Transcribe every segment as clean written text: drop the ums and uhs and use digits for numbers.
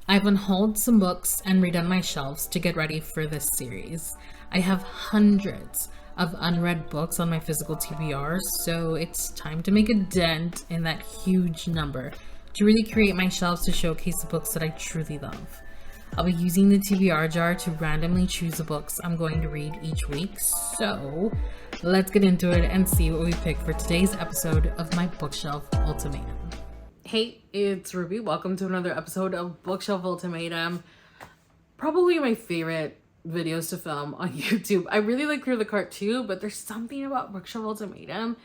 I've unhauled some books and redone my shelves to get ready for this series. I have hundreds of unread books on my physical TBR, so it's time to make a dent in that huge number to really create my shelves to showcase the books that I truly love. I'll be using the TBR jar to randomly choose the books I'm going to read each week, so let's get into it and see what we pick for today's episode of my Bookshelf Ultimatum. Hey, it's Ruby. Welcome to another episode of Bookshelf Ultimatum. Probably my favorite videos to film on YouTube. I really like Clear the Cart too, but there's something about Bookshelf Ultimatum.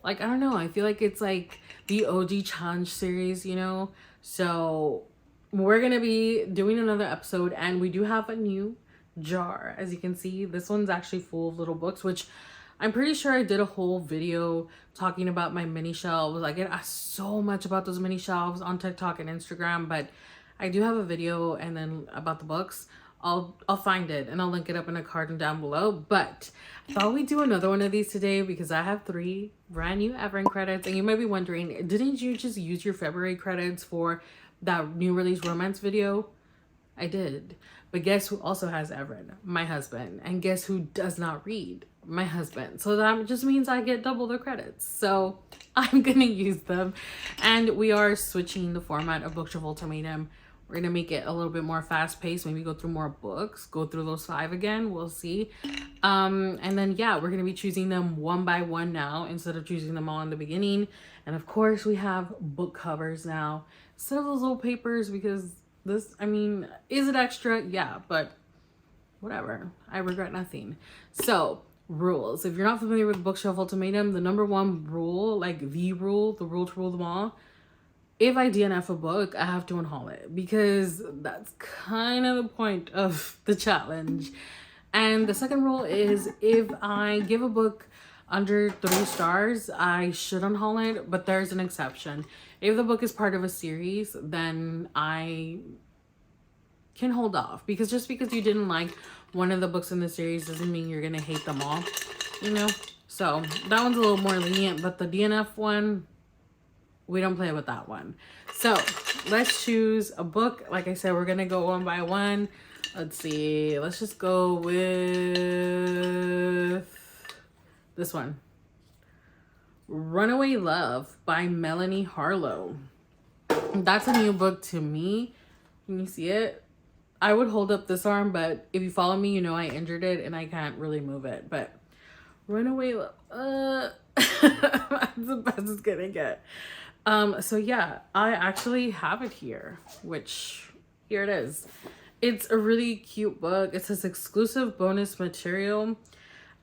Like, I don't know. I feel like it's like the OG challenge series, you know? So we're going to be doing another episode, and we do have a new jar. As you can see, this one's actually full of little books, which I'm pretty sure I did a whole video talking about my mini shelves. I get asked so much about those mini shelves on TikTok and Instagram, but I do have a video and then about the books. I'll find it and I'll link it up in a card and down below. But I thought we'd do another one of these today because I have 3 brand new Everin credits, and you might be wondering, didn't you just use your February credits for that new release romance video? I did. But guess who also has Everin? My husband. And guess who does not read? My husband. So that just means I get double the credits. So I'm gonna use them. And we are switching the format of Bookshelf Ultimatum. We're gonna make it a little bit more fast paced, maybe go through more books, go through those 5 again, we'll see. And then yeah, we're gonna be choosing them one by one now instead of choosing them all in the beginning. And of course we have book covers now instead of those little papers, because this, I mean, is it extra? Yeah, but whatever. I regret nothing. So, rules. If you're not familiar with Bookshelf Ultimatum, the number 1 rule, like the rule to rule them all, if I DNF a book, I have to unhaul it, because that's kind of the point of the challenge. And the second rule is, if I give a book under 3 stars, I should unhaul it, but there's an exception. If the book is part of a series, then I can hold off, because just because you didn't like one of the books in the series doesn't mean you're gonna hate them all, you know? So that one's a little more lenient, but the DNF one, we don't play with that one. So let's choose a book. Like I said, we're gonna go one by one. Let's see, let's just go with this one. Runaway Love by Melanie Harlow. That's a new book to me. Can you see it? I would hold up this arm, but if you follow me, you know I injured it and I can't really move it. But Runaway Love, that's the best it's gonna get. So yeah, I actually have it here, which here it is. It's a really cute book. It says exclusive bonus material.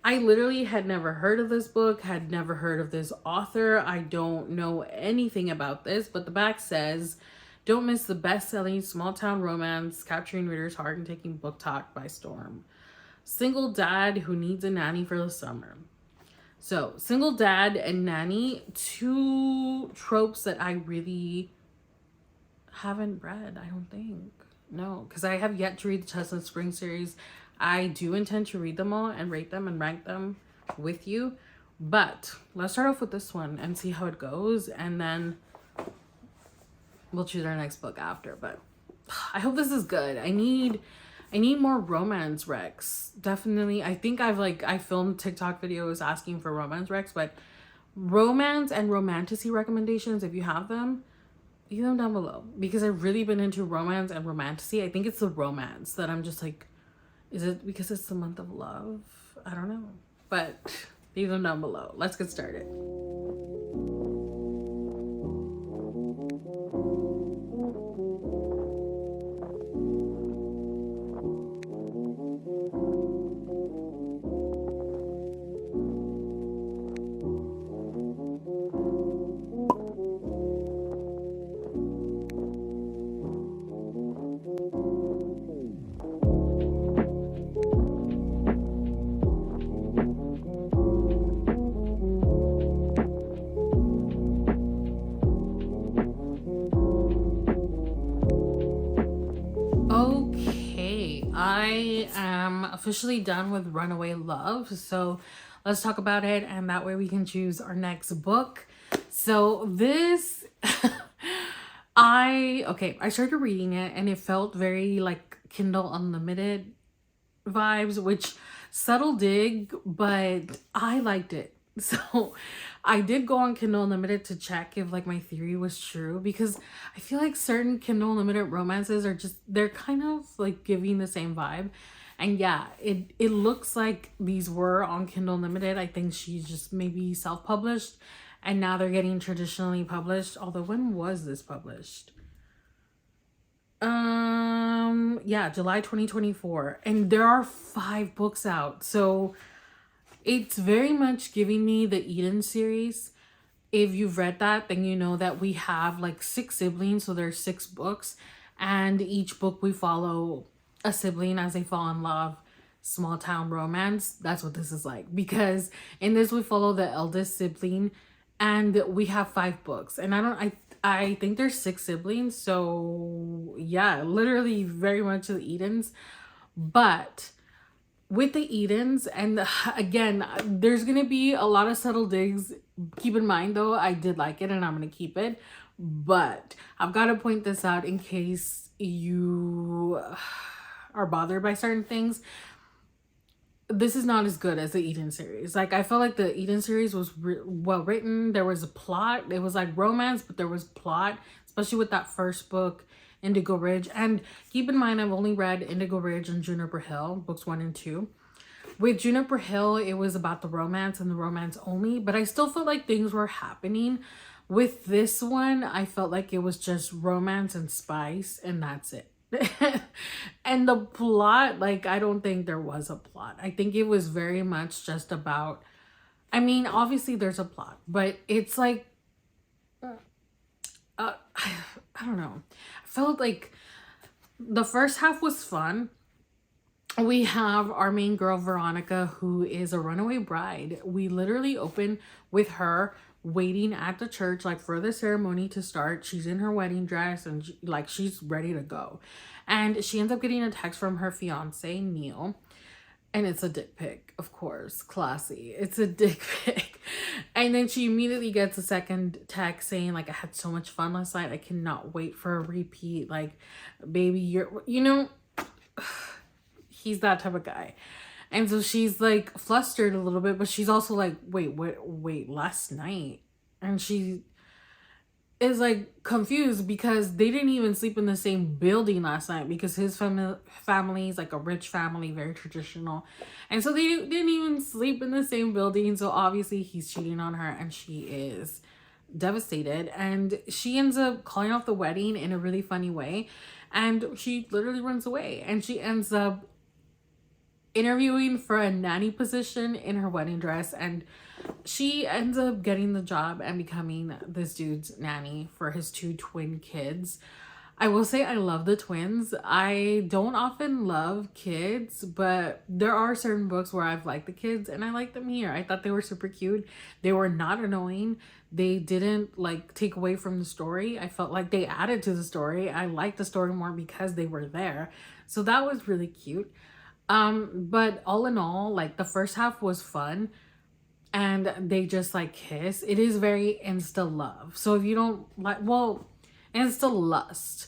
I literally had never heard of this book, had never heard of this author. I don't know anything about this, but the back says, don't miss the best-selling small-town romance capturing readers' heart and taking book talk by storm. Single dad who needs a nanny for the summer. So, single dad and nanny, 2 tropes that I really haven't read, I don't think. No, because I have yet to read the Chestnut Spring series. I do intend to read them all and rate them and rank them with you. But let's start off with this one and see how it goes. And then we'll choose our next book after. But I hope this is good. I need more romance recs. Definitely. I think I filmed TikTok videos asking for romance recs, but romance and romantasy recommendations, if you have them, leave them down below, because I've really been into romance and romantasy. I think it's the romance that I'm just like, is it because it's the month of love? I don't know, but leave them down below. Let's get started. I am officially done with Runaway Love, so let's talk about it, and that way we can choose our next book. So this I started reading it and it felt very like Kindle Unlimited vibes, which subtle dig, but I liked it. So I did go on Kindle Unlimited to check if like my theory was true, because I feel like certain Kindle Unlimited romances are just, they're kind of like giving the same vibe. And yeah, it looks like these were on Kindle Unlimited. I think she's just maybe self-published and now they're getting traditionally published. Although when was this published? Yeah, July 2024. And there are 5 books out. So it's very much giving me the Eden series. If you've read that, then you know that we have like 6 siblings, so there's 6 books, and each book we follow a sibling as they fall in love. Small town romance. That's what this is like, because in this we follow the eldest sibling, and we have 5 books, and I think there's 6 siblings, so yeah, literally very much the Edens. But with the Edens, and again, there's gonna be a lot of subtle digs. Keep in mind though, I did like it and I'm gonna keep it, but I've got to point this out in case you are bothered by certain things. This is not as good as the Eden series. Like, I felt like the Eden series was well written. There was a plot. It was like romance, but there was plot, especially with that first book, Indigo Ridge. And keep in mind, I've only read Indigo Ridge and Juniper Hill, books 1 and 2. With Juniper Hill, it was about the romance and the romance only, but I still felt like things were happening. With this one, I felt like it was just romance and spice, and that's it. And the plot, like, I don't think there was a plot. I think it was very much just about, I mean, obviously there's a plot, but it's like, I don't know. I felt like the first half was fun. We have our main girl, Veronica, who is a runaway bride. We literally open with her waiting at the church, like, for the ceremony to start. She's in her wedding dress and like she's ready to go. And she ends up getting a text from her fiance, Neil. And it's a dick pic, of course. Classy. It's a dick pic. And then she immediately gets a second text saying, like, I had so much fun last night. I cannot wait for a repeat. Like, baby, you know, he's that type of guy. And so she's like flustered a little bit, but she's also like, wait, last night? And she is like confused because they didn't even sleep in the same building last night, because his family is like a rich family, very traditional. And so they didn't even sleep in the same building. So obviously he's cheating on her and she is devastated. And she ends up calling off the wedding in a really funny way. And she literally runs away, and she ends up interviewing for a nanny position in her wedding dress, and she ends up getting the job and becoming this dude's nanny for his 2 twin kids. I will say I love the twins. I don't often love kids, but there are certain books where I've liked the kids, and I like them here. I thought they were super cute. They were not annoying. They didn't like take away from the story. I felt like they added to the story. I liked the story more because they were there. So that was really cute. But all in all, like, the first half was fun and they just like kiss. It is very insta love. So if you don't like, well, insta lust,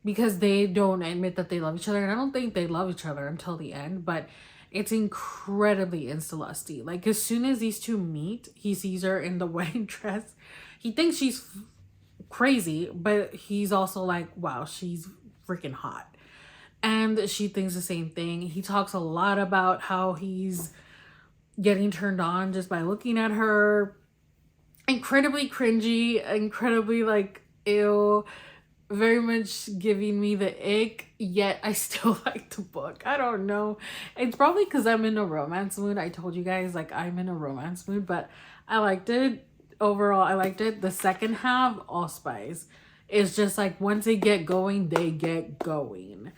because they don't admit that they love each other. And I don't think they love each other until the end, but it's incredibly insta lusty. Like, as soon as these two meet, he sees her in the wedding dress. He thinks she's crazy, but he's also like, wow, she's freaking hot. And she thinks the same thing. He talks a lot about how he's getting turned on just by looking at her. Incredibly cringy, incredibly like, ew, very much giving me the ick, yet I still like the book. I don't know. It's probably because I'm in a romance mood. I told you guys, like, I'm in a romance mood, but I liked it. Overall, I liked it. The second half, allspice. It's just like, once they get going, they get going.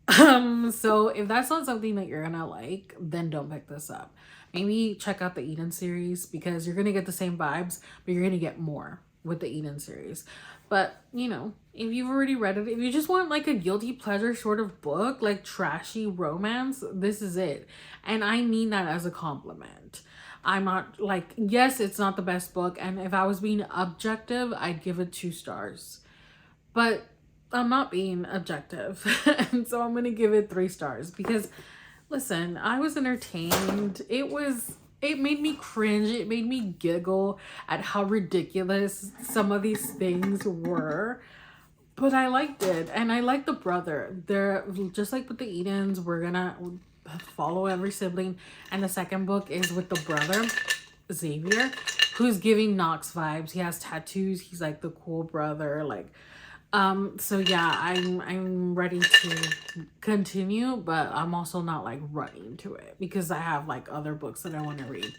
So if that's not something that you're gonna like, then don't pick this up. Maybe check out the Eden series, because you're gonna get the same vibes, but you're gonna get more with the Eden series. But, you know, if you've already read it, if you just want like a guilty pleasure sort of book, like trashy romance, this is it. And I mean that as a compliment. I'm not like, yes, it's not the best book, and if I was being objective, I'd give it 2 stars. but I'm not being objective. And so I'm going to give it 3 stars because listen, I was entertained. It made me cringe. It made me giggle at how ridiculous some of these things were. But I liked it, and I like the brother. They're just like with the Edens, we're gonna follow every sibling. And the second book is with the brother, Xavier, who's giving Knox vibes. He has tattoos. He's like the cool brother. Like, so yeah, I'm ready to continue, but I'm also not like running to it because I have like other books that I want to read.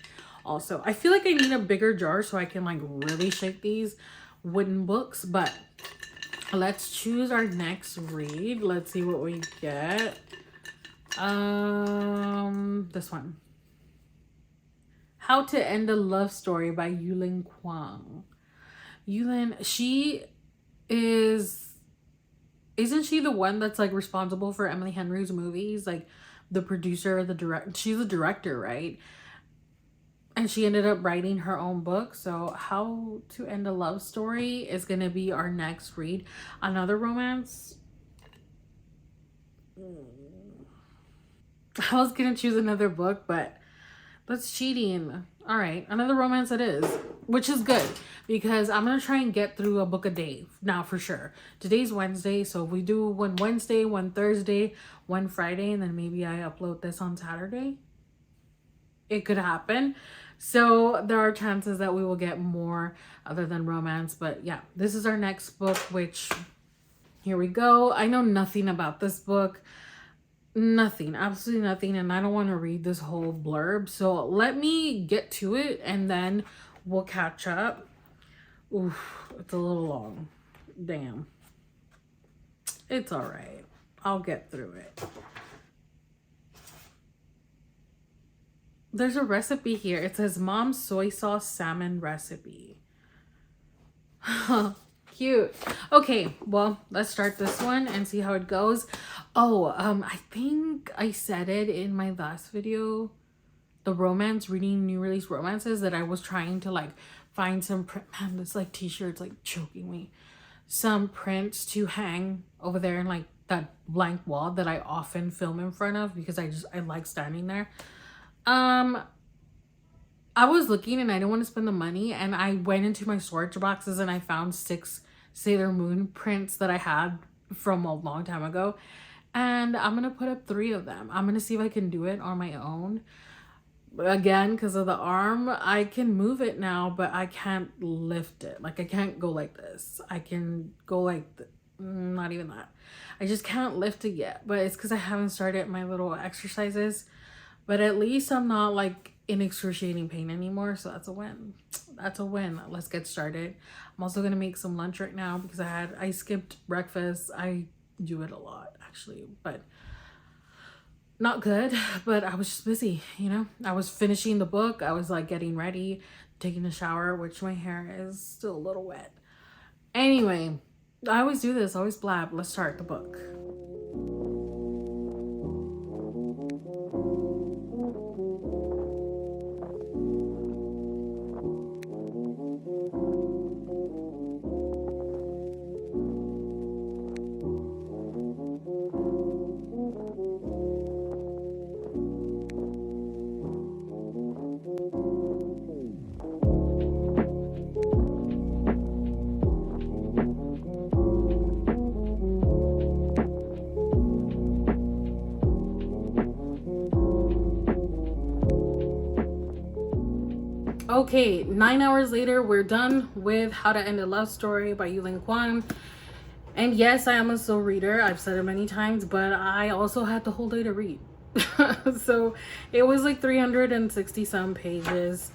Also, I feel like I need a bigger jar so I can like really shake these wooden books, but let's choose our next read. Let's see what we get. This one. How to End a Love Story by Yulin Kwang. Yulin, isn't she the one that's like responsible for Emily Henry's movies? Like the producer, she's the director, right? And she ended up writing her own book. So How to End a Love Story is going to be our next read. Another romance. I was going to choose another book, but that's cheating. All right, another romance it is, which is good because I'm going to try and get through a book a day now for sure. Today's Wednesday, so if we do one Wednesday, one Thursday, one Friday, and then maybe I upload this on Saturday. It could happen. So there are chances that we will get more other than romance. But yeah, this is our next book, which here we go. I know nothing about this book. Nothing. Absolutely nothing. And I don't want to read this whole blurb. So let me get to it and then we'll catch up. Oof, it's a little long. Damn. It's all right. I'll get through it. There's a recipe here. It says Mom's soy sauce salmon recipe. Cute. Okay, well, let's start this one and see how it goes. Oh, I think I said it in my last video, the romance, reading new release romances, that I was trying to like find some man, this like t-shirt's like choking me. Some prints to hang over there in like that blank wall that I often film in front of because I like standing there. I was looking and I didn't want to spend the money, and I went into my storage boxes and I found 6 Sailor Moon prints that I had from a long time ago, and I'm gonna put up 3 of them. I'm gonna see if I can do it on my own. Again, because of the arm, I can move it now, but I can't lift it. Like I can't go like this. I can go like not even that. I just can't lift it yet, but it's because I haven't started my little exercises. But at least I'm not like in excruciating pain anymore. So that's a win. That's a win. Let's get started. I'm also going to make some lunch right now because I skipped breakfast. I do it a lot actually, but not good. But I was just busy, you know. I was finishing the book. I was like getting ready, taking a shower, which my hair is still a little wet. Anyway, I always do this. I always blab. Let's start the book. Okay, 9 hours later, we're done with How to End a Love Story by Yulin Kwang. And yes, I am a slow reader. I've said it many times, but I also had the whole day to read. So it was like 360 some pages,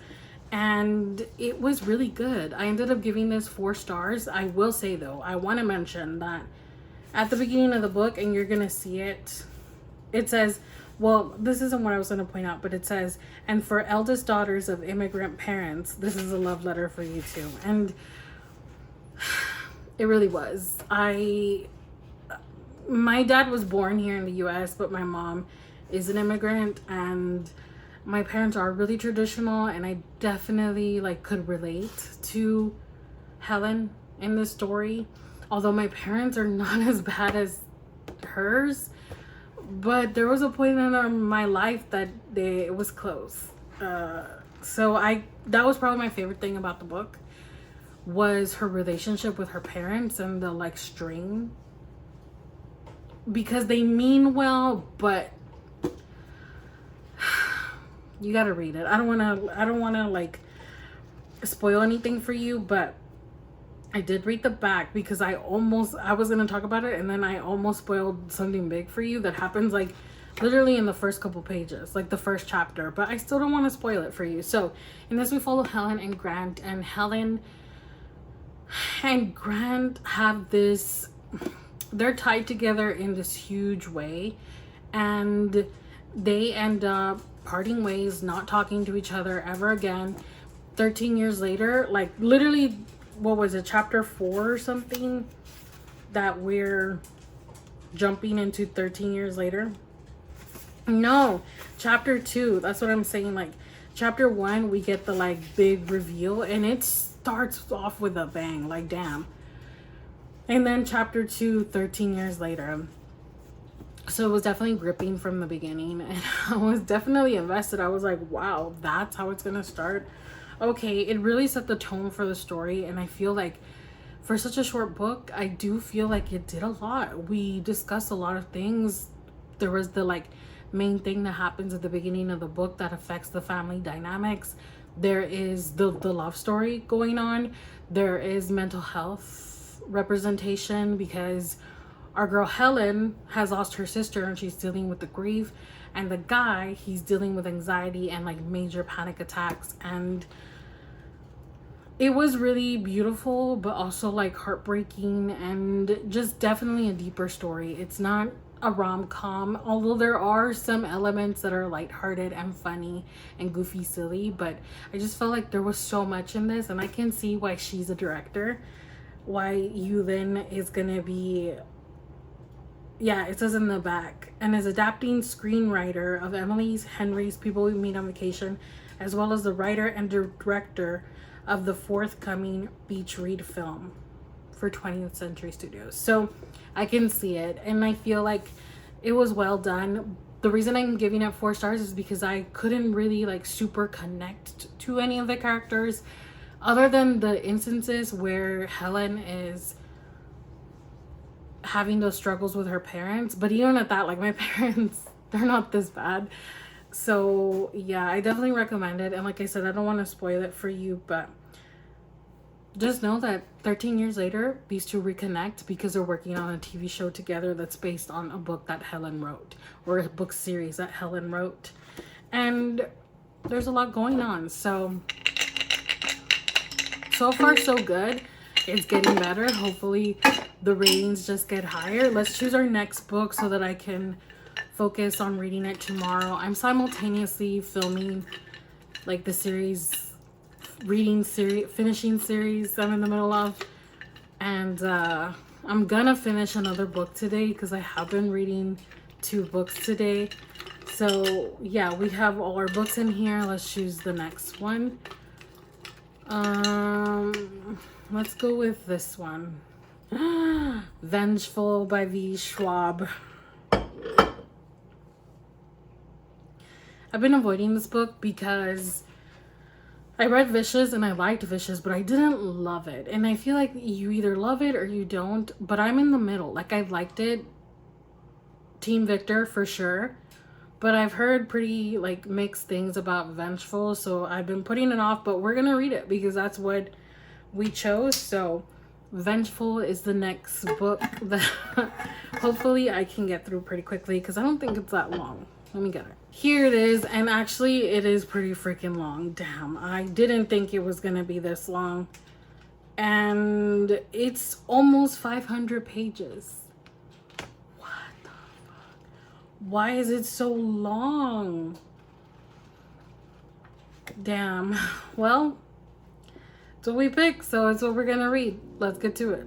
and it was really good. I ended up giving this 4 stars. I will say though, I want to mention that at the beginning of the book, and you're gonna see it, it says, well, this isn't what I was going to point out, but it says, and for eldest daughters of immigrant parents, this is a love letter for you too. And it really was. My dad was born here in the US, but my mom is an immigrant, and my parents are really traditional, and I definitely like could relate to Helen in this story. Although my parents are not as bad as hers, but there was a point in my life that it was close. So that was probably my favorite thing about the book, was her relationship with her parents and the like strain, because they mean well, but you gotta read it. I don't wanna like spoil anything for you, but I did read the back because I was gonna talk about it, and then I almost spoiled something big for you that happens like literally in the first couple pages, like the first chapter, but I still don't want to spoil it for you. So in this we follow Helen and Grant, and Helen and Grant have this, they're tied together in this huge way, and they end up parting ways, not talking to each other ever again. 13 years later, like literally, what was it, chapter 4 or something, that we're jumping into 13 years later? No, chapter 2, that's what I'm saying. Like chapter 1, we get the like big reveal, and it starts off with a bang, like damn. And then chapter 2, 13 years later. So it was definitely gripping from the beginning, and I was definitely invested. I was like, wow, that's how it's gonna start. Okay, it really set the tone for the story, and I feel like for such a short book, I do feel like it did a lot. We discussed a lot of things. There was the like main thing that happens at the beginning of the book that affects the family dynamics. There is the love story going on. There is mental health representation, because our girl Helen has lost her sister and she's dealing with the grief, and the guy, he's dealing with anxiety and like major panic attacks. And it was really beautiful, but also like heartbreaking, and just definitely a deeper story. It's not a rom-com, although there are some elements that are lighthearted and funny and goofy silly, but I just felt like there was so much in this, and I can see why she's a director, why Yulin is gonna be, yeah, it says in the back, and is adapting screenwriter of Emily's Henry's People We Meet on Vacation, as well as the writer and director of the forthcoming Beach Read film for 20th Century Studios. So I can see it, and I feel like it was well done. The reason I'm giving it 4 stars is because I couldn't really like super connect to any of the characters, other than the instances where Helen is having those struggles with her parents. But even at that, like, my parents, they're not this bad. So yeah, I definitely recommend it. And like I said, I don't want to spoil it for you, but just know that 13 years later, these two reconnect because they're working on a TV show together that's based on a book that Helen wrote, or a book series that Helen wrote. And there's a lot going on. So far so good. It's getting better. Hopefully the ratings just get higher. Let's choose our next book so that I can focus on reading it tomorrow. I'm simultaneously filming like the series, finishing series I'm in the middle of, and I'm gonna finish another book today because I have been reading 2 books today. So yeah, we have all our books in here. Let's choose the next one. Let's go with this one. Vengeful by V. Schwab. I've been avoiding this book because I read Vicious and I liked Vicious, but I didn't love it. And I feel like you either love it or you don't, but I'm in the middle. Like, I liked it. Team Victor for sure. But I've heard pretty like mixed things about Vengeful, so I've been putting it off, but we're gonna read it because that's what we chose. So Vengeful is the next book that hopefully I can get through pretty quickly, because I don't think it's that long. Let me get it. Here it is, and actually it is pretty freaking long. Damn, I didn't think it was gonna be this long. And it's almost 500 pages. Why is it so long? Damn. Well, it's what we picked, so it's what we're gonna read. Let's get to it.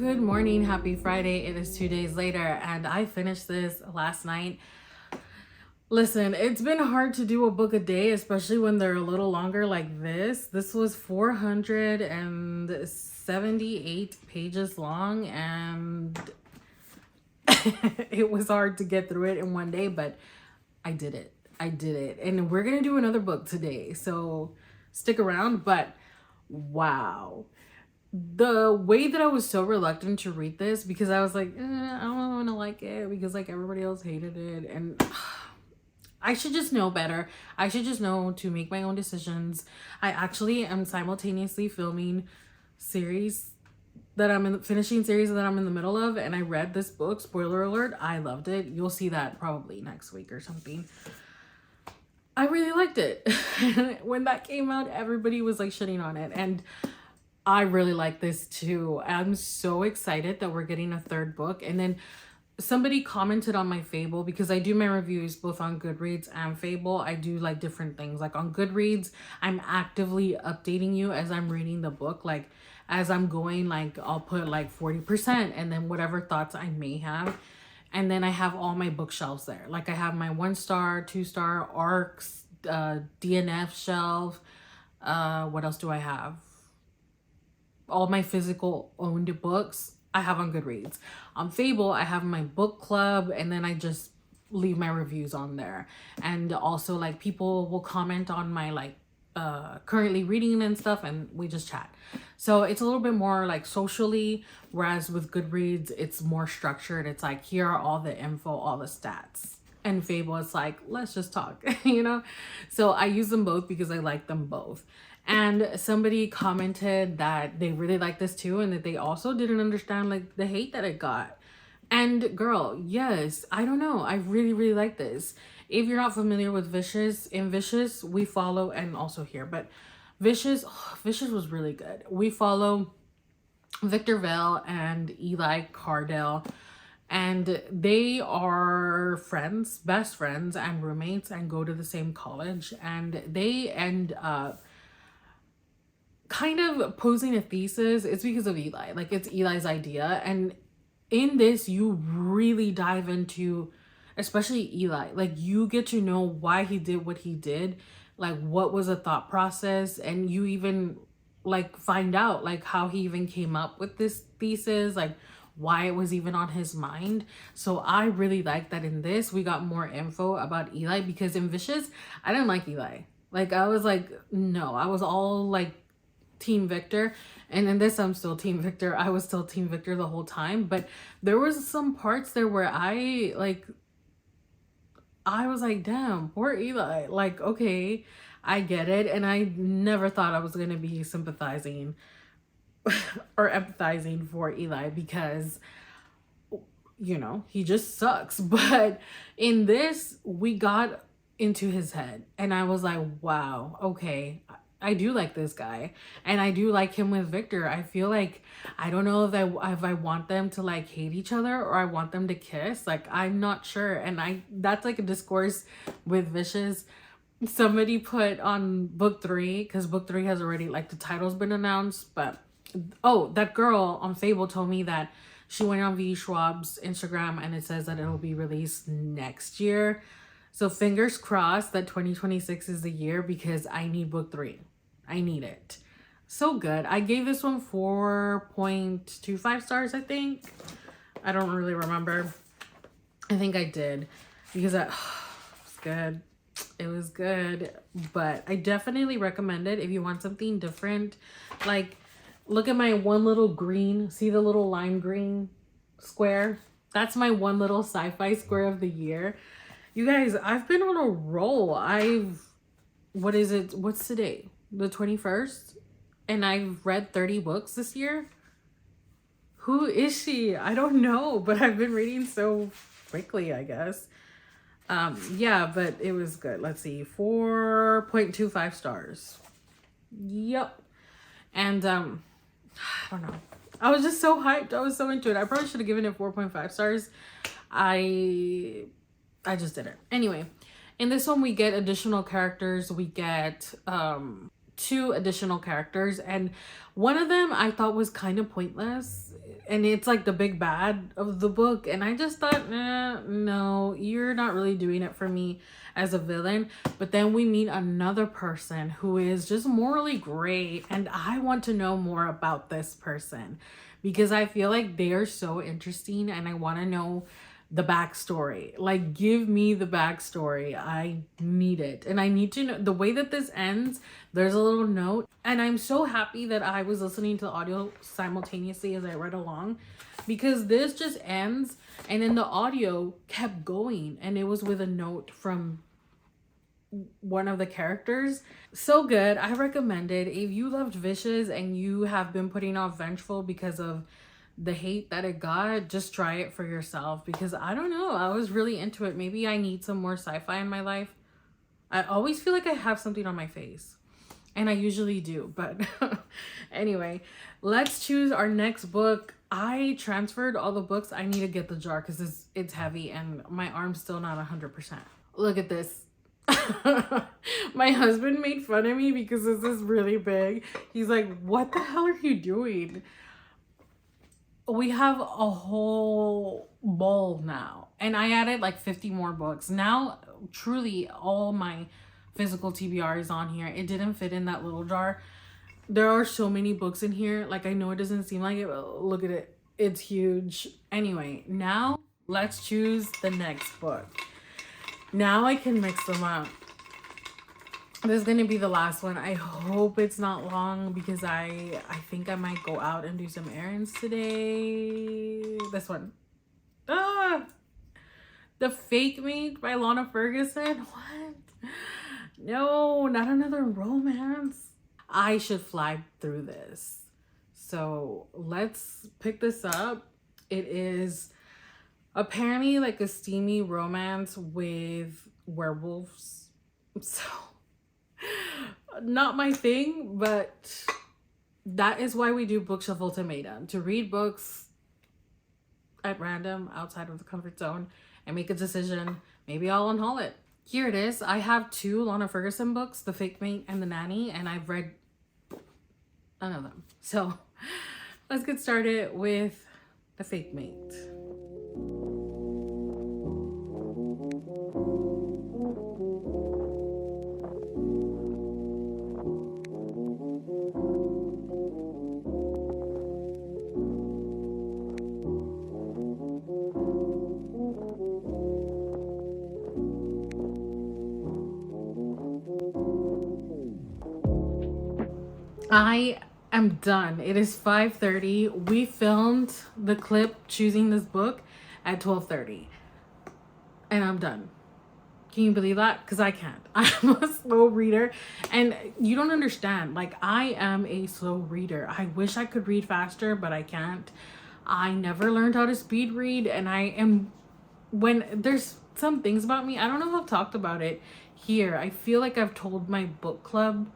Good morning, happy Friday. It is 2 days later and I finished this last night. Listen, it's been hard to do a book a day, especially when they're a little longer like this. This was 478 pages long and it was hard to get through it in one day, but I did it. And we're gonna do another book today, so stick around. But wow, the way that I was so reluctant to read this, because I was like, I don't want to like it because like everybody else hated it, and I should just know better. I should just know to make my own decisions. I actually am simultaneously filming series that finishing series that I'm in the middle of, and I read this book, spoiler alert, I loved it. You'll see that probably next week or something. I really liked it. When that came out, everybody was like shitting on it, and I really like this too. I'm so excited that we're getting a third book. And then somebody commented on my Fable, because I do my reviews both on Goodreads and Fable. I do like different things. Like on Goodreads, I'm actively updating you as I'm reading the book. Like as I'm going, like I'll put like 40% and then whatever thoughts I may have. And then I have all my bookshelves there. Like I have my 1-star, 2-star, ARCs, DNF shelf. What else do I have? All my physical owned books I have on Goodreads. On Fable, I have my book club, and then I just leave my reviews on there. And also like people will comment on my like currently reading and stuff, and we just chat. So it's a little bit more like socially, whereas with Goodreads it's more structured. It's like, here are all the info, all the stats. And Fable, it's like, let's just talk, you know? So I use them both because I like them both. And somebody commented that they really like this too, and that they also didn't understand like the hate that it got. And girl, yes, I don't know, I really, really like this. If you're not familiar with Vicious, in Vicious we follow, and also here, but Vicious was really good. We follow Victor Vale and Eli Cardell, and they are friends, best friends and roommates, and go to the same college, and they end up kind of posing a thesis. It's because of Eli. Like it's Eli's idea. And in this, you really dive into, especially Eli, like you get to know why he did what he did, like what was a thought process, and you even like find out like how he even came up with this thesis, like why it was even on his mind. So I really like that in this we got more info about Eli, because in Vicious I didn't like Eli. Like I was like, no, I was all like Team Victor, and in this I'm still Team Victor. I was still Team Victor the whole time, but there was some parts there where I was like, damn, poor Eli. Like, okay, I get it, and I never thought I was gonna be sympathizing or empathizing for Eli, because you know he just sucks. But in this we got into his head, and I was like, wow, okay, I do like this guy, and I do like him with Victor. I feel like, I don't know if I want them to like hate each other or I want them to kiss. Like I'm not sure. And that's like a discourse with Vicious. Somebody put on book 3, because book 3 has already, like the title's been announced, but oh, that girl on Fable told me that she went on V. Schwab's Instagram and it says that it'll be released next year. So fingers crossed that 2026 is the year, because I need book 3. I need it. So good. I gave this one 4.25 stars, I think. I don't really remember. I think I did, because it was good. It was good. But I definitely recommend it if you want something different. Like, look at my one little green. See the little lime green square? That's my one little sci-fi square of the year. You guys, I've been on a roll. What is it? What's today? The 21st? And I've read 30 books this year? Who is she? I don't know, but I've been reading so quickly, I guess. Yeah, but it was good. Let's see, 4.25 stars. Yep. And I don't know. I was just so hyped. I was so into it. I probably should have given it 4.5 stars. I just didn't. Anyway, in this one we get additional characters. We get 2 additional characters, and one of them I thought was kind of pointless, and it's like the big bad of the book, and I just thought, no, you're not really doing it for me as a villain. But then we meet another person who is just morally great, and I want to know more about this person because I feel like they are so interesting, and I want to know the backstory. Like, give me the backstory. I need it. And I need to know the way that this ends. There's a little note, and I'm so happy that I was listening to the audio simultaneously as I read along, because this just ends and then the audio kept going, and it was with a note from one of the characters. So good. I recommend it. If you loved Vicious and you have been putting off Vengeful because of the hate that it got, just try it for yourself, because I don't know, I was really into it. Maybe I need some more sci-fi in my life. I always feel like I have something on my face, and I usually do, but anyway, let's choose our next book. I transferred all the books. I need to get the jar because it's heavy and my arm's still not 100%. Look at this. My husband made fun of me because this is really big. He's like, what the hell are you doing? We have a whole bowl now, and I added like 50 more books. Now, truly, all my physical TBR is on here. It didn't fit in that little jar. There are so many books in here. Like, I know it doesn't seem like it, but look at it. It's huge. Anyway, now let's choose the next book. Now I can mix them up. This is gonna be the last one. I hope it's not long because I think I might go out and do some errands today. This one. The Fake Mate by Lana Ferguson. What? No, not another romance. I should fly through this. So let's pick this up. It is apparently like a steamy romance with werewolves. So not my thing, but that is why we do Bookshelf Ultimatum, to read books at random outside of the comfort zone and make a decision. Maybe I'll unhaul it. Here it is. I have 2 Lana Ferguson books, The Fake Mate and The Nanny, and I've read none of them. So let's get started with The Fake Mate. I am done. It is 5:30. We filmed the clip choosing this book at 12:30. And I'm done. Can you believe that? Because I can't. I'm a slow reader. And you don't understand. Like, I am a slow reader. I wish I could read faster, but I can't. I never learned how to speed read. And when there's some things about me, I don't know if I've talked about it here. I feel like I've told my book club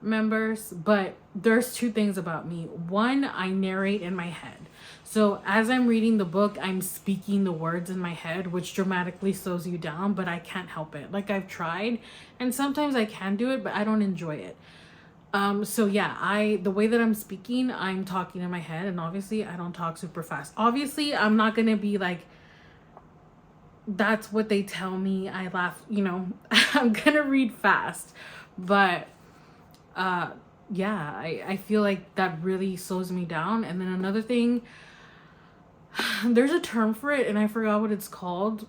members, but there's 2 things about me. One, I narrate in my head. So as I'm reading the book, I'm speaking the words in my head, which dramatically slows you down, but I can't help it. Like, I've tried, and sometimes I can do it, but I don't enjoy it. So yeah, the way that I'm speaking, I'm talking in my head, and obviously I don't talk super fast. Obviously, I'm not gonna be like, that's what they tell me. I laugh, I'm gonna read fast, but yeah, I feel like that really slows me down. And then another thing, there's a term for it and I forgot what it's called,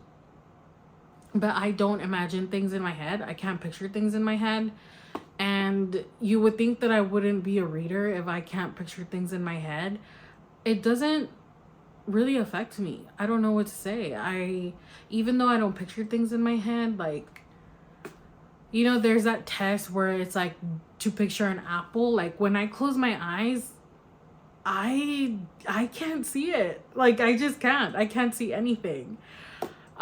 but I don't imagine things in my head. I can't picture things in my head. And you would think that I wouldn't be a reader if I can't picture things in my head. It doesn't really affect me. I don't know what to say. Even though I don't picture things in my head, like, there's that test where it's like to picture an apple. Like, when I close my eyes, I can't see it. Like, I just can't. I can't see anything.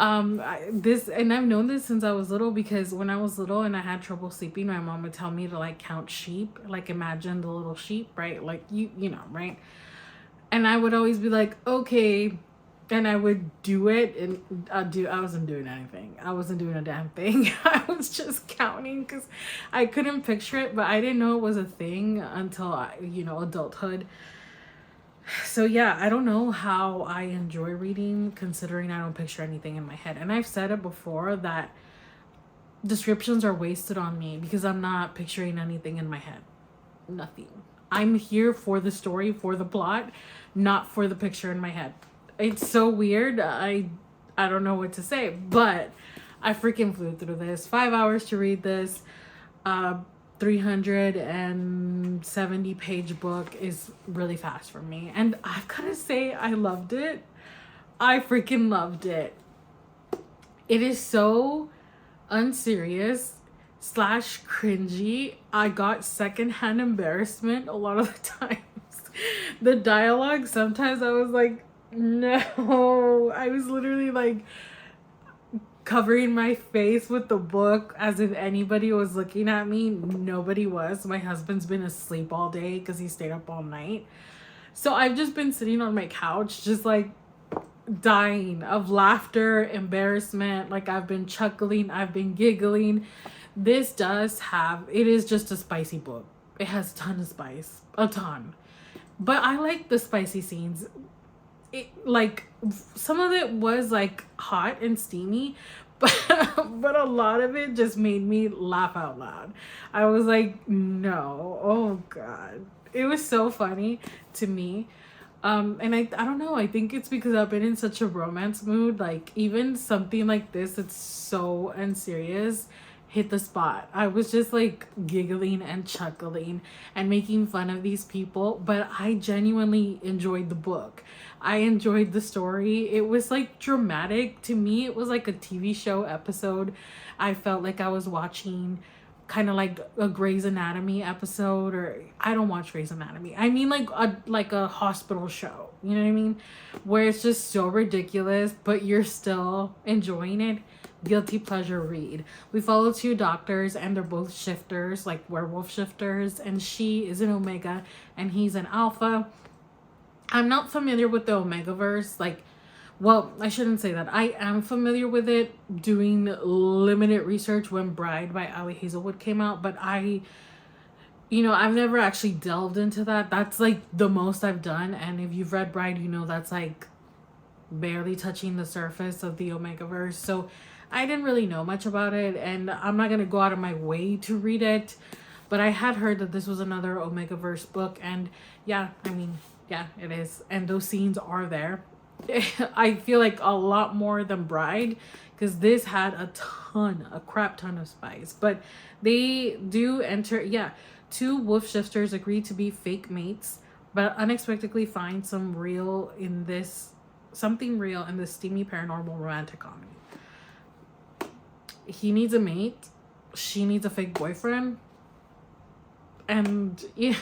And I've known this since I was little, because when I was little and I had trouble sleeping, my mom would tell me to like count sheep, like imagine the little sheep, right? Like, you know, right? And I would always be like, okay. And I would do it, and I wasn't doing anything. I wasn't doing a damn thing. I was just counting because I couldn't picture it, but I didn't know it was a thing until adulthood. So yeah, I don't know how I enjoy reading considering I don't picture anything in my head. And I've said it before that descriptions are wasted on me because I'm not picturing anything in my head. Nothing. I'm here for the story, for the plot, not for the picture in my head. It's so weird. I don't know what to say, but I freaking flew through this. 5 hours to read this. 370 page book is really fast for me. And I've got to say, I loved it. I freaking loved it. It is so unserious / cringy. I got secondhand embarrassment a lot of the times. The dialogue, sometimes I was like, no. I was literally like covering my face with the book as if anybody was looking at me. Nobody was. My husband's been asleep all day because he stayed up all night. So I've just been sitting on my couch just like dying of laughter, embarrassment. Like I've been chuckling, I've been giggling. This it is just a spicy book. It has a ton of spice, a ton. But I like the spicy scenes. Like some of it was like hot and steamy, but a lot of it just made me laugh out loud. I was like, no, oh god, it was so funny to me. And I don't know, I think it's because I've been in such a romance mood. Like even something like this, it's so unserious, hit the spot. I was just like giggling and chuckling and making fun of these people, but I genuinely enjoyed the book. I enjoyed the story. It was like dramatic. To me, it was like a TV show episode. I felt like I was watching kind of like a Grey's Anatomy episode, or I don't watch Grey's Anatomy. I mean like a hospital show. You know what I mean? Where it's just so ridiculous, but you're still enjoying it. Guilty pleasure read. We follow 2 doctors and they're both shifters, like werewolf shifters, and she is an Omega and he's an Alpha. I'm not familiar with the Omegaverse. Like, well, I shouldn't say that. I am familiar with it doing limited research when Bride by Ali Hazelwood came out, but I've never actually delved into that. That's like the most I've done. And if you've read Bride, you know that's like barely touching the surface of the Omegaverse. So I didn't really know much about it, and I'm not going to go out of my way to read it. But I had heard that this was another Omegaverse book, and yeah, I mean, yeah, it is. And those scenes are there. I feel like a lot more than Bride, because this had a crap ton of spice. But they do enter, 2 wolf shifters agree to be fake mates, but unexpectedly find something real in this steamy paranormal romantic comedy. He needs a mate, she needs a fake boyfriend, and yeah,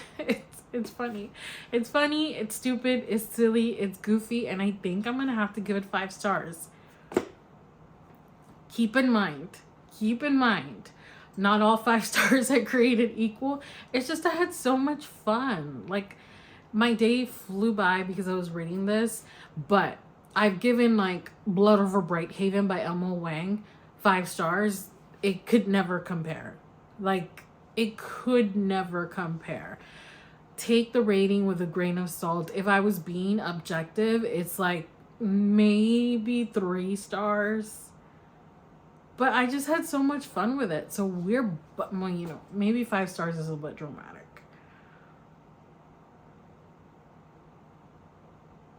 it's funny. It's funny, it's stupid, it's silly, it's goofy, and I think I'm gonna have to give it 5 stars. Keep in mind, not all 5 stars are created equal. It's just I had so much fun. Like, my day flew by because I was reading this, but I've given like Blood Over Brighthaven by Elmo Wang 5 stars. It could never compare. Like, it could never compare. Take the rating with a grain of salt. If I was being objective, it's like maybe 3 stars. But I just had so much fun with it. So maybe 5 stars is a bit dramatic.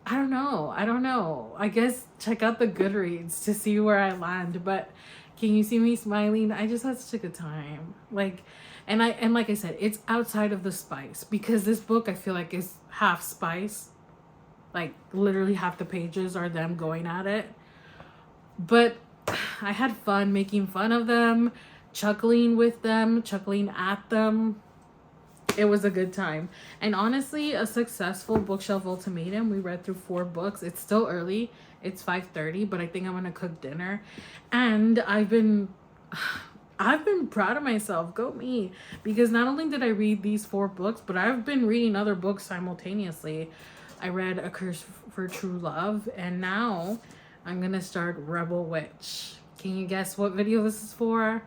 I don't know. I guess check out the Goodreads to see where I land. But can you see me smiling? I just had such a good time. Like I said, it's outside of the spice, because this book I feel like is half spice. Like literally half the pages are them going at it. But I had fun making fun of them, chuckling with them, chuckling at them. It was a good time. And honestly, a successful bookshelf ultimatum. We read through 4 books. It's still early. It's 5:30, but I think I'm going to cook dinner. And I've been proud of myself. Go me. Because not only did I read these 4 books, but I've been reading other books simultaneously. I read A Curse for True Love, and now I'm going to start Rebel Witch. Can you guess what video this is for?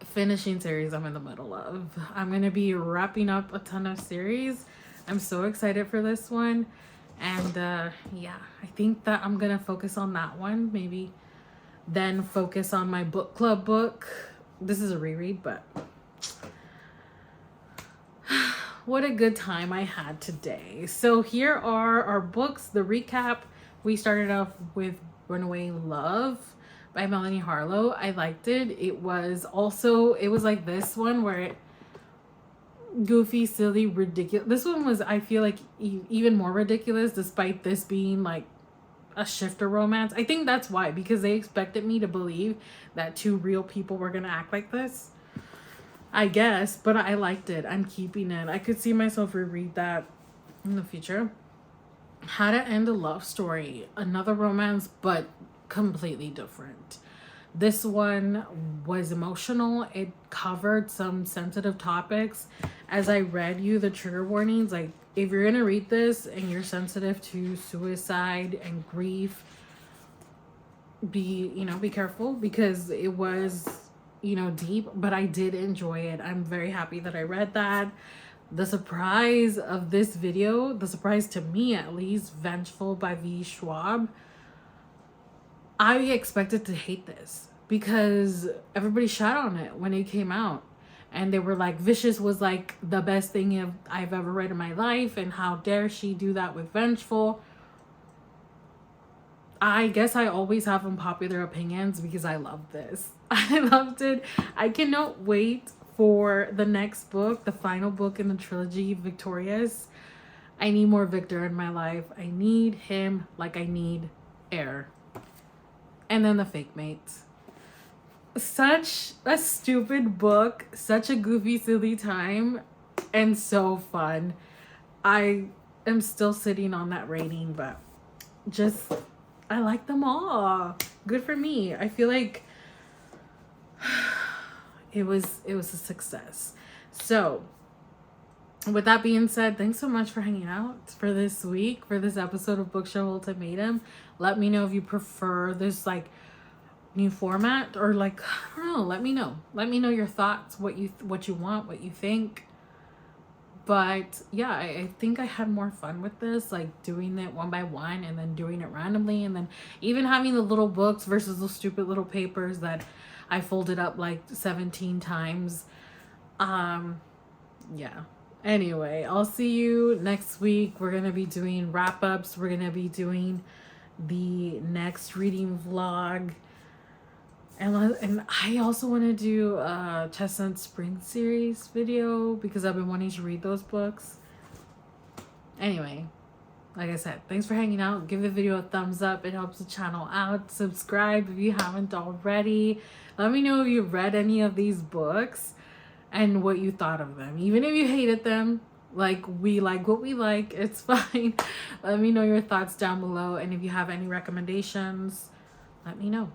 Finishing series I'm in the middle of. I'm going to be wrapping up a ton of series. I'm so excited for this one. And yeah, I think that I'm gonna focus on that one. Maybe then focus on my book club book. This is a reread, but what a good time I had today. So here are our books. The recap, we started off with Runaway Love by Melanie Harlow. I liked it. It was like this one where it goofy, silly, ridiculous. This one was, I feel like, even more ridiculous despite this being like a shifter romance. I think that's why, because they expected me to believe that two real people were gonna act like this, I guess. But I liked it. I'm keeping it. I could see myself reread that in the future. How to End a Love Story, another romance, but completely different. This one was emotional. It covered some sensitive topics. As I read you the trigger warnings, like, if you're gonna read this and you're sensitive to suicide and grief, be careful, because it was, deep, but I did enjoy it. I'm very happy that I read that. The surprise of this video, the surprise to me at least, Vengeful by V. Schwab. I expected to hate this because everybody shot on it when it came out. And they were like, Vicious was like the best thing I've ever read in my life. And how dare she do that with Vengeful? I guess I always have unpopular opinions because I love this. I loved it. I cannot wait for the next book, the final book in the trilogy, Victorious. I need more Victor in my life. I need him like I need air. And then The Fake Mates. Such a stupid book, such a goofy, silly time, and so fun. I am still sitting on that rating, but just, I like them all. Good for me. I feel like it was a success. So with that being said, thanks so much for hanging out for this week, for this episode of Bookshelf Ultimatum. Let me know if you prefer this like new format, or like, I don't know, let me know your thoughts, what you want, what you think. But yeah, I think I had more fun with this, like doing it one by one and then doing it randomly, and then even having the little books versus the stupid little papers that I folded up like 17 times. Yeah. Anyway, I'll see you next week. We're going to be doing wrap-ups. We're going to be doing the next reading vlog. And I also want to do a Chestnut Spring series video because I've been wanting to read those books. Anyway, like I said, thanks for hanging out. Give the video a thumbs up. It helps the channel out. Subscribe if you haven't already. Let me know if you read any of these books and what you thought of them. Even if you hated them, like, we like what we like, it's fine. Let me know your thoughts down below. And if you have any recommendations, let me know.